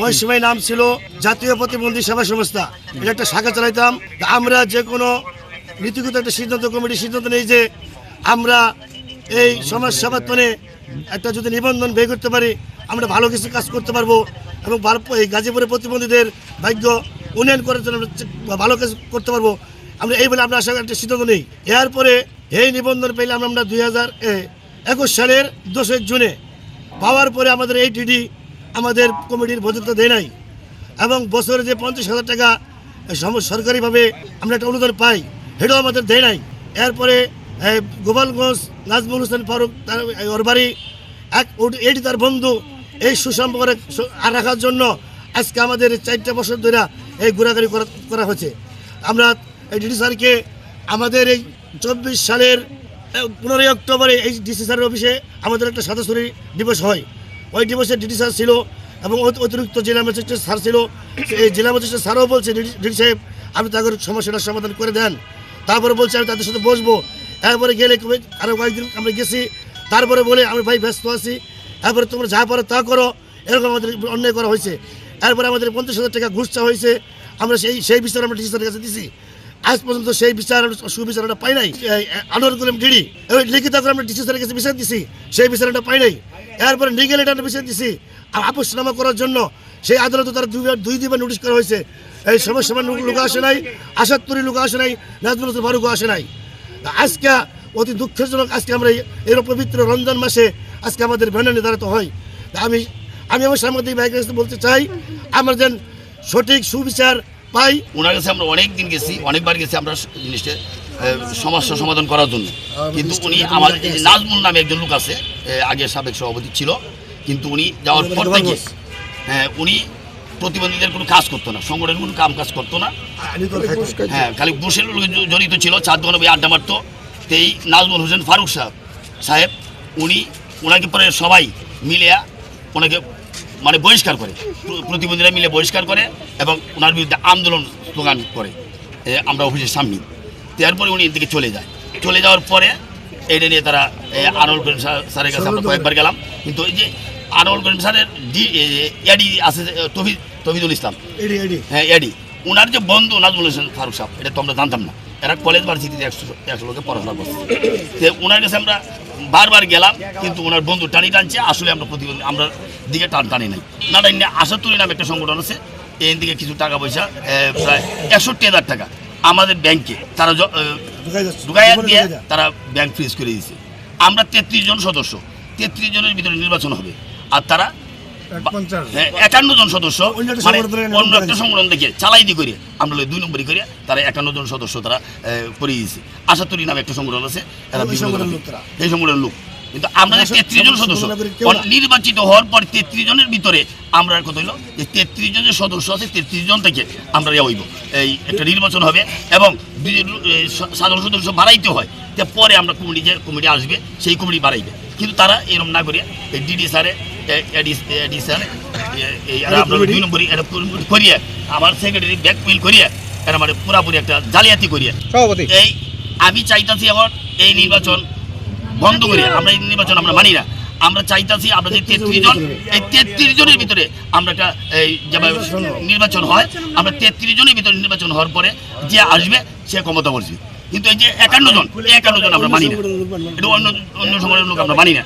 ওই সময় নাম ছিল জাতীয় প্রতিবন্ধী সেবা সংস্থা। এটা একটা শাখা চালাইতাম। আমরা যে কোনো নীতিগত একটা সিদ্ধান্ত, কমিটির সিদ্ধান্ত নেই যে আমরা এই সমাজ সেবায়তনে একটা যদি নিবন্ধন বের করতে পারি, আমরা ভালো কিছু কাজ করতে পারবো এবং এই গাজীপুরের প্রতিবন্ধীদের ভাগ্য উন্নয়ন করার জন্য ভালো কাজ করতে পারবো। আমরা এই বলে আমরা আশা একটা সিদ্ধান্ত নেই। এরপরে এই নিবন্ধন পেলে আমরা 2021 সালের 10 জুনে পাওয়ার পরে আমাদের এই ডিডি আমাদের কমিটির বৈধতা দেয় নাই এবং বছরে যে 50,000 টাকা সরকারিভাবে আমরা একটা অনুদান পাই, সেটাও আমাদের দেয় নাই। এরপরে গোপালগঞ্জ নাজমুল হোসেন ফারুক ওর বাড়ি এটি তার বন্ধু, এই সুসম্পর্ক রাখার জন্য আজকে আমাদের 4টা বছর ধরে এই ঘোরাঘুরি করা হয়েছে। আমরা এই ডিডি স্যারকে আমাদের এই 24 সালের 15 অক্টোবরে এই ডিসি স্যারের অফিসে আমাদের একটা সদস্যী দিবস হয়। ওই দিবসে ডিডি স্যার ছিল এবং অতিরিক্ত জেলা ম্যাজিস্ট্রেট স্যার ছিল। এই জেলা ম্যাজিস্ট্রেট স্যারও বলছে, ডিডি সাহেব আপনি তাদের সমস্যাটার সমাধান করে দেন। তারপরে বলছে আমি তাদের সাথে বসবো। এরপরে গেলে আরও কয়েকদিন আমরা গেছি, তারপরে বলে আমি ভাই ব্যস্ত আছি, এরপরে তোমরা যা পারো তা করো, এরকম আমাদের অন্যায় করা হয়েছে। এরপরে আমাদের 50,000 টাকা ঘুষ চাওয়া হয়েছে। আমরা সেই বিচার আমরা ডিসি স্যারের কাছে দিছি। আজ পর্যন্ত সেই বিচার সুবিচার আমরা পাই নাই। আনোয়ার করিম ডিডি লিখিত করে আমরা ডিসি স্যারের কাছে বিচার দিছি, সেই বিচারটা পাই নাই। এরপরে লিগেল এটা বিচার দিছি আপোষনামা করার জন্য। সেই আদালতে তারা দুইবার নোটিশ করা হয়েছে। এই সমস্যা লোক আসে নাই, আসাত্তরি লোক আসে নাই, নাজমুল হোসেন ফারুকও আসে নাই। আজকে অতি দুঃখজনক আজকে আমরা এই পবিত্র রমজান মাসে আজকে আমাদের ভ্যানে নির্ধারিত হয়। আমি আমার সাংবাদিক ভাইয়ের কাছে বলতে চাই, আমরা যেন সঠিক সুবিচার পাই। ওনার কাছে আমরা অনেকদিন গেছি, অনেকবার গেছি আমরা জিনিসটা সমস্যা সমাধান করার জন্য। কিন্তু উনি আমাদের নাজমুল নামে একজন লোক আছে, আগে সাবেক সভাপতি ছিল, কিন্তু উনি যাওয়ার পর থেকে উনি প্রতিবন্ধীদের কোনো কাজ করতো না, সংগঠনের কোনো কাজ করতো না। খালি ঘুষের জড়িত ছিল, 4 দোকানে আড্ডা মারতো। এই নাজমুল হোসেন ফারুক সাহেব ওনাকে পরে সবাই মিলে ওনাকে মানে বহিষ্কার করে, প্রতিবন্ধীরা মিলে বহিষ্কার করে এবং ওনার বিরুদ্ধে আন্দোলন স্লোগান করে আমরা অফিসের সামনে। তারপরে উনি এদিকে চলে যাওয়ার পরে এটা নিয়ে তারা আনোয়ার করিম স্যারের কাছে আমরা কয়েকবার গেলাম। কিন্তু এই যে আনোয়ার করিম স্যারের এডি আছে তফিদুল ইসলাম, এডি ওনার যে বন্ধু নাজমুল হোসেন ফারুক সাহেব, এটা তো আমরা জানতাম না। এরা কলেজ ভার্সিটিতে 100 লোকে পড়াশোনা করছে। তো ওনার কাছে আমরা বারবার গেলাম, কিন্তু ওনার বন্ধু টানছে। আসলে আমরা প্রতিবন্ধী আমরা দিকে টানি নাই। না টানি আশাতুরি নামে একটা সংগঠন আছে, এর দিকে কিছু টাকা পয়সা প্রায় 61,000 টাকা আমাদের ব্যাংকে তারা ঢুকাইয়া দিয়ে তারা ব্যাংক ফ্রিজ করে দিয়েছে। আমরা 33 জন সদস্য, 33 জনের ভিতরে নির্বাচন হবে। আর তারা 51 জন সদস্য মানে অন্য একটা সংগঠন দেখে চালাইদি করে আমরা 2 নম্বরই করে তারা 51 জন সদস্য তারা করে দিয়েছে। আশাতুরি নামে একটা সংগঠন আছে, এই সংগঠনের লোক। কিন্তু আমরা 33 জন সদস্য নির্বাচিত হওয়ার পর 33 জনের ভিতরে আমরা কথা হইলো যে 33 জনের সদস্য আছে, 33 জন থেকে আমরা হইব এই একটা নির্বাচন হবে এবং সাধারণ সদস্য বাড়াইতে হয়। পরে আমরা কমিটি আসবে, সেই কমিটি বাড়াইবে। কিন্তু তারা এরকম না করে এই ডিডি স্যারে এডি স্যার আমরা 2 নম্বরই এটা করিয়ে আমার সেক্রেটারি ব্যাকমেইল করিয়ে এটা মানে পুরাপুরি একটা জালিয়াতি করিয়ে এই আমি চাইতাছি এখন এই নির্বাচন বন্ধ করে আমরা এই নির্বাচন আমরা মানি না। আমরা চাইতাছি আমরা যে 33 জন, এই 33 জনের ভিতরে আমরা একটা এই যেভাবে নির্বাচন হয়, আমরা 33 জনের ভিতরে নির্বাচন হওয়ার পরে যে আসবে সে ক্ষমতা বসবে। কিন্তু এই যে 51 জন আমরা মানি না, এটা অন্য সংগঠনের লোক আমরা মানি না।